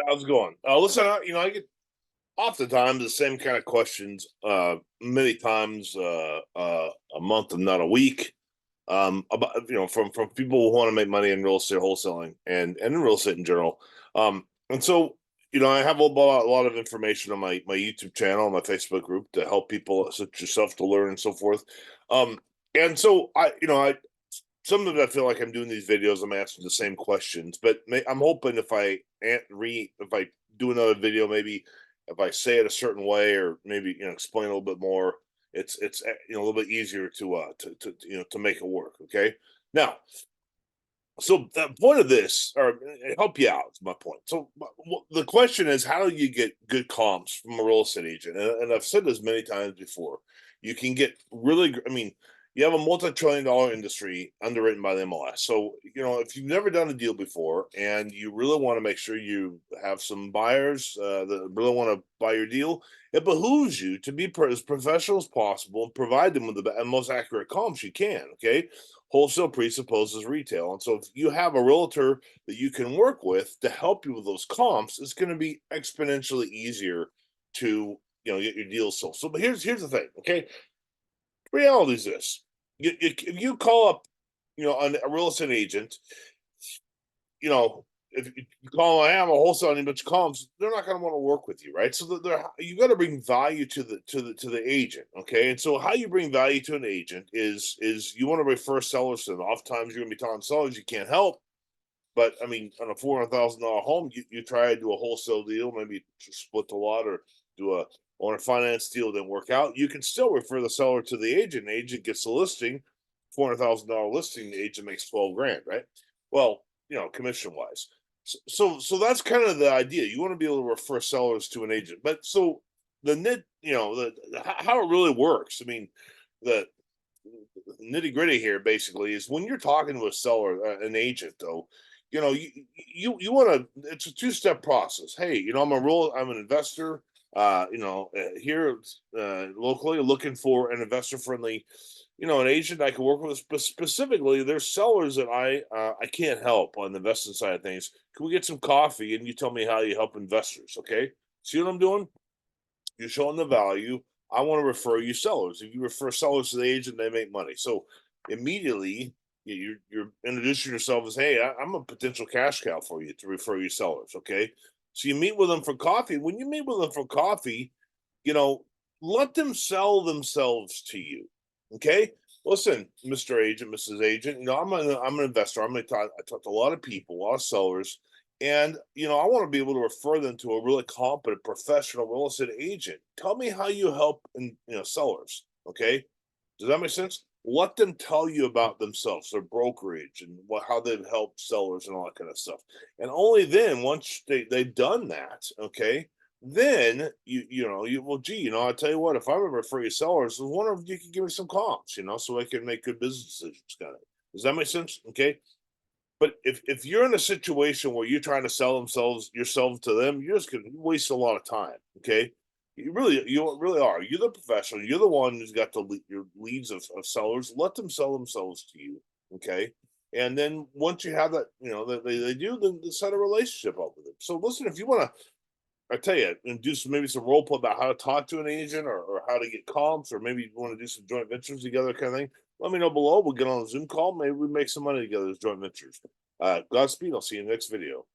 How's it going? Listen, I get oftentimes the same kind of questions, many times a month and not a week. About from people who want to make money in real estate wholesaling and in real estate in general. And so I have a lot of information on my YouTube channel, my Facebook group to help people such as yourself to learn and so forth. Um, and so I some of it I feel like I'm doing these videos, I'm answering the same questions, but I'm hoping if if I do another video, maybe if I say it a certain way or maybe explain a little bit more, it's a little bit easier to make it work. Okay, now so the point of this, or help you out, is my point. So the question is, how do you get good comps from a real estate agent? And I've said this many times before. You can get really, I mean, you have a multi-trillion-dollar industry underwritten by the MLS. So if you've never done a deal before and you really want to make sure you have some buyers that really want to buy your deal, it behooves you to be as professional as possible and provide them with the most accurate comps you can. Okay, wholesale presupposes retail. And so if you have a realtor that you can work with to help you with those comps, it's going to be exponentially easier to get your deal sold. So but here's the thing, okay? Reality is this. If you call up, a real estate agent, you know, if you call them, I'm a wholesale and bunch of comps, they're not going to want to work with you, right? So you got to bring value to the agent, okay? And so how you bring value to an agent is you want to refer sellers to them. Oftentimes you're going to be telling sellers you can't help, but I mean, on a $400,000 home, you try to do a wholesale deal, maybe split the lot or do a on a finance deal didn't work out. You can still refer the seller to the agent. The agent gets the listing, $400,000 listing. The agent makes 12 grand, right? Well, commission wise. So that's kind of the idea. You want to be able to refer sellers to an agent, but so the nit, how it really works. I mean, the nitty gritty here basically is when you're talking to a seller, an agent, though, you want to. It's a two-step process. Hey, I'm an investor. Here locally, looking for an investor-friendly, an agent I can work with. Specifically, there's sellers that I can't help on the investing side of things. Can we get some coffee and you tell me how you help investors? Okay, see what I'm doing? You're showing the value. I want to refer you sellers. If you refer sellers to the agent, they make money. So immediately you're introducing yourself as, hey, I'm a potential cash cow for you to refer you sellers. Okay. So you meet with them for coffee. When you meet with them for coffee, you know, let them sell themselves to you. Okay. Listen, Mr. Agent, Mrs. Agent, I'm an investor. I talk to a lot of people, a lot of sellers, and I want to be able to refer them to a really competent professional real estate agent. Tell me how you help sellers. Okay. Does that make sense? Let them tell you about themselves, their brokerage, and how they've helped sellers and all that kind of stuff. And only then, once they've done that, okay, then well, gee, I tell you what, if I ever refer you sellers, I wonder if you can give me some comps, so I can make good business decisions. Got it? Does that make sense? Okay. But if you're in a situation where you're trying to sell yourself to them, you're just gonna waste a lot of time. Okay, you really are. You're the professional. You're the one who's got your leads of sellers. Let them sell themselves to you. Okay, and then once you have that, that they do, then set a relationship up with them. So listen, if you want to, I tell you, and do maybe some role play about how to talk to an agent or how to get comps, or maybe you want to do some joint ventures together, kind of thing. Let me know below. We'll get on a Zoom call. Maybe we make some money together as joint ventures. Godspeed. I'll see you in the next video.